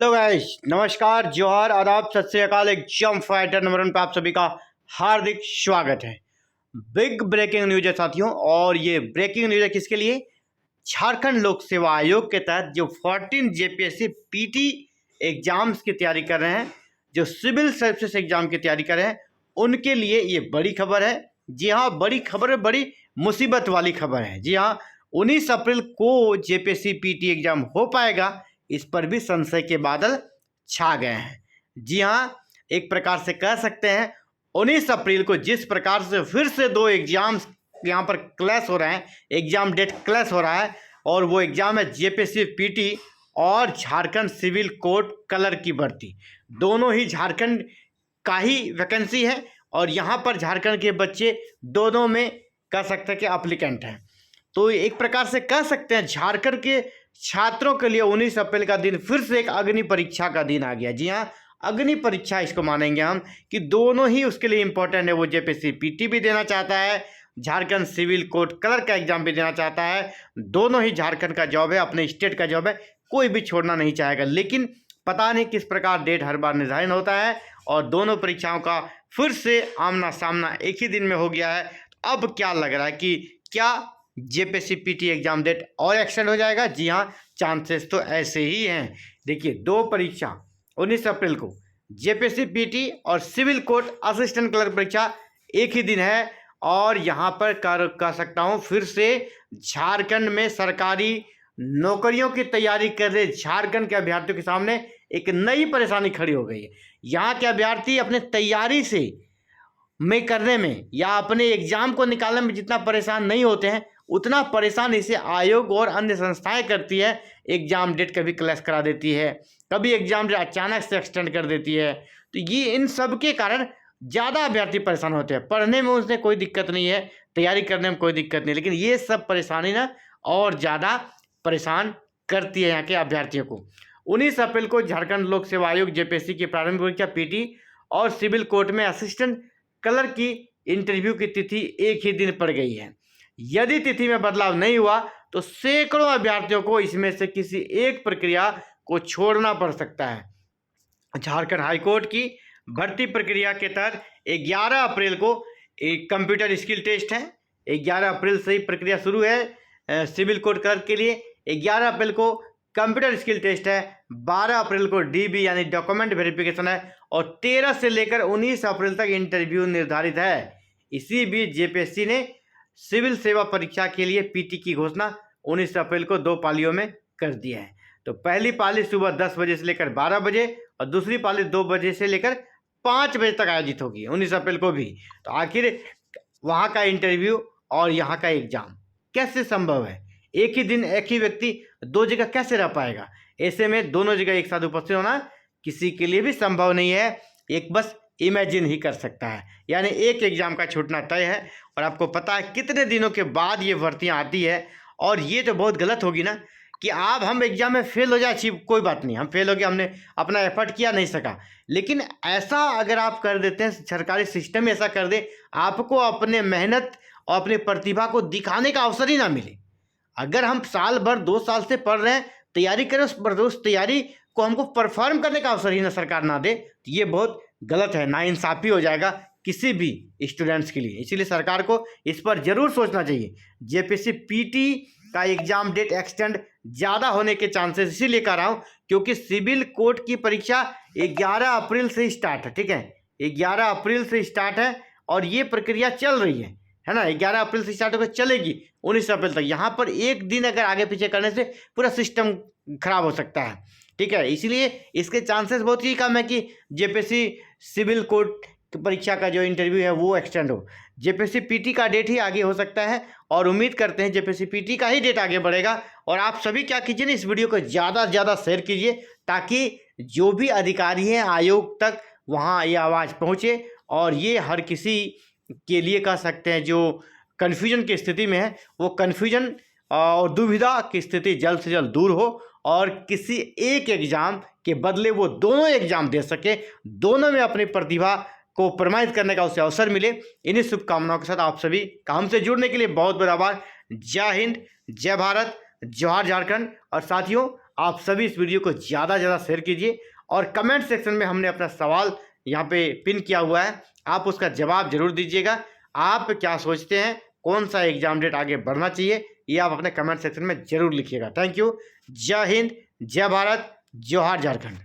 तो गाइस नमस्कार, जोहार, आदाब, सत श्री अकाल। एग्जाम फाइटर नंबर 1 पे आप सभी का हार्दिक स्वागत है। बिग ब्रेकिंग न्यूज है साथियों, और ये ब्रेकिंग न्यूज है किसके लिए? झारखंड लोक सेवा आयोग के तहत जो 14 जेपीएससी पीटी एग्जाम्स की तैयारी कर रहे हैं, जो सिविल सर्विसेज एग्जाम की तैयारी कर रहे हैं, उनके लिए ये बड़ी खबर है। जी हाँ, बड़ी खबर है, बड़ी मुसीबत वाली खबर है। जी हाँ, 19 अप्रैल को जेपीएससी पीटी एग्जाम हो पाएगा, इस पर भी संशय के बादल छा गए हैं। जी हाँ, एक प्रकार से कह सकते हैं 19 अप्रैल को जिस प्रकार से फिर से दो एग्जाम्स यहाँ पर क्लैश हो रहे हैं, एग्जाम डेट क्लैश हो रहा है, और वो एग्जाम है जेपीएससी पीटी और झारखंड सिविल कोर्ट कलर की भर्ती। दोनों ही झारखंड का ही वैकेंसी है, और यहाँ पर झारखंड के बच्चे दोनों में कह सकते हैं कि अप्लीकेंट हैं। तो एक प्रकार से कह सकते हैं झारखंड के छात्रों के लिए 19 अप्रैल का दिन फिर से एक अग्नि परीक्षा का दिन आ गया। जी हाँ, अग्नि परीक्षा इसको मानेंगे हम, कि दोनों ही उसके लिए इंपॉर्टेंट है। वो जेपीएससी पीटी भी देना चाहता है, झारखंड सिविल कोर्ट कलर का एग्जाम भी देना चाहता है। दोनों ही झारखंड का जॉब है, अपने स्टेट का जॉब है, कोई भी छोड़ना नहीं चाहेगा। लेकिन पता नहीं किस प्रकार डेट हर बार निर्धारण होता है, और दोनों परीक्षाओं का फिर से आमना सामना एक ही दिन में हो गया है। अब क्या लग रहा है कि क्या जेपीएससी पीटी एग्जाम डेट और एक्सटेंड हो जाएगा? जी हाँ, चांसेस तो ऐसे ही हैं। देखिए, दो परीक्षा 19 अप्रैल को जेपीएससी पीटी और सिविल कोर्ट असिस्टेंट क्लर्क परीक्षा एक ही दिन है, और यहाँ पर कह सकता हूँ फिर से झारखंड में सरकारी नौकरियों की तैयारी कर रहे झारखंड के अभ्यर्थियों के सामने एक नई परेशानी खड़ी हो गई है। यहाँ के अभ्यर्थी अपने तैयारी से करने में या अपने एग्जाम को निकालने में जितना परेशान नहीं होते हैं, उतना परेशान इसे आयोग और अन्य संस्थाएं करती है। एग्जाम डेट कभी क्लैश करा देती है, कभी एग्जाम डेट अचानक से एक्सटेंड कर देती है। तो ये इन सब के कारण ज़्यादा अभ्यर्थी परेशान होते हैं। पढ़ने में उनसे कोई दिक्कत नहीं है, तैयारी करने में कोई दिक्कत नहीं, लेकिन ये सब परेशानी ना और ज़्यादा परेशान करती है यहाँ के अभ्यर्थियों को। 19 अप्रैल को झारखंड लोक सेवा आयोग जेपीएससी की प्रारंभिक परीक्षा पीटी और सिविल कोर्ट में असिस्टेंट कलर की इंटरव्यू की तिथि एक ही दिन पड़ गई है। यदि तिथि में बदलाव नहीं हुआ तो सैकड़ों अभ्यर्थियों को इसमें से किसी एक प्रक्रिया को छोड़ना पड़ सकता है। झारखंड हाईकोर्ट की भर्ती प्रक्रिया के तहत 11 अप्रैल को एक कंप्यूटर स्किल टेस्ट है। 11 अप्रैल से ही प्रक्रिया शुरू है सिविल कोर्ट क्लर्क के लिए। 11 अप्रैल को कंप्यूटर स्किल टेस्ट है, 12 अप्रैल को डीबी यानी डॉक्यूमेंट वेरिफिकेशन है, और 13 से लेकर 19 अप्रैल तक इंटरव्यू निर्धारित है। इसी बीच जेपीएससी ने सिविल सेवा परीक्षा के लिए पीटी की घोषणा 19 अप्रैल को 2 पालियों में कर दिया है। तो पहली पाली सुबह 10 बजे से लेकर 12 बजे, और दूसरी पाली 2 बजे से लेकर 5 बजे तक आयोजित होगी 19 अप्रैल को भी। तो आखिर वहाँ का इंटरव्यू और यहाँ का एग्जाम कैसे संभव है? एक ही दिन एक ही व्यक्ति दो जगह कैसे रह पाएगा? ऐसे में दोनों जगह एक साथ उपस्थित होना किसी के लिए भी संभव नहीं है, एक बस इमेजिन ही कर सकता है। यानी एक एग्जाम का छूटना तय है, और आपको पता है कितने दिनों के बाद ये भर्तियाँ आती है। और ये तो बहुत गलत होगी ना कि आप हम एग्जाम में फेल हो जाए, अच्छी कोई बात नहीं, हम फेल हो गए, हमने अपना एफर्ट किया, नहीं सका। लेकिन ऐसा अगर आप कर देते हैं, सरकारी सिस्टम ऐसा कर दे, आपको अपने मेहनत और अपनी प्रतिभा को दिखाने का अवसर ही ना मिले। अगर हम साल भर 2 साल से पढ़ रहे हैं, तैयारी करें, उस तैयारी को हमको परफॉर्म करने का अवसर ही ना सरकार ना दे, तो ये बहुत गलत है, नाइंसाफ़ी हो जाएगा किसी भी स्टूडेंट्स के लिए। इसीलिए सरकार को इस पर जरूर सोचना चाहिए। जेपीएससी पीटी का एग्जाम डेट एक्सटेंड ज़्यादा होने के चांसेस इसीलिए कर रहा हूँ क्योंकि सिविल कोर्ट की परीक्षा 11 अप्रैल से स्टार्ट है। ठीक है, 11 अप्रैल से स्टार्ट है, और ये प्रक्रिया चल रही है ना। 11 अप्रैल से स्टार्ट होकर चलेगी 19 अप्रैल तक। यहाँ पर एक दिन अगर आगे पीछे करने से पूरा सिस्टम खराब हो सकता है। ठीक है, इसलिए इसके चांसेस बहुत ही कम है कि जेपीएससी सिविल कोर्ट परीक्षा का जो इंटरव्यू है वो एक्सटेंड हो। जेपीएससी पीटी का डेट ही आगे हो सकता है, और उम्मीद करते हैं जेपीएससी पीटी का ही डेट आगे बढ़ेगा। और आप सभी क्या कीजिए ना, इस वीडियो को ज़्यादा से ज़्यादा शेयर कीजिए, ताकि जो भी अधिकारी हैं आयोग तक वहाँ ये आवाज़ पहुँचे, और ये हर किसी के लिए कह सकते हैं जो कन्फ्यूजन की स्थिति में है, वो कन्फ्यूजन और दुविधा की स्थिति जल्द से जल्द दूर हो, और किसी एक एग्ज़ाम के बदले वो दोनों एग्ज़ाम दे सके, दोनों में अपनी प्रतिभा को प्रमाणित करने का उसे अवसर मिले। इन्हीं शुभकामनाओं के साथ आप सभी का हमसे जुड़ने के लिए बहुत बहुत आभार। जय हिंद, जय भारत, जोहार झारखंड। और साथियों, आप सभी इस वीडियो को ज़्यादा से ज़्यादा शेयर कीजिए और कमेंट सेक्शन में हमने अपना सवाल यहाँ पे पिन किया हुआ है, आप उसका जवाब जरूर दीजिएगा। आप क्या सोचते हैं, कौन सा एग्जाम डेट आगे बढ़ना चाहिए, ये आप अपने कमेंट सेक्शन में जरूर लिखिएगा। Thank you. जय हिंद, जय भारत, जोहार झारखंड।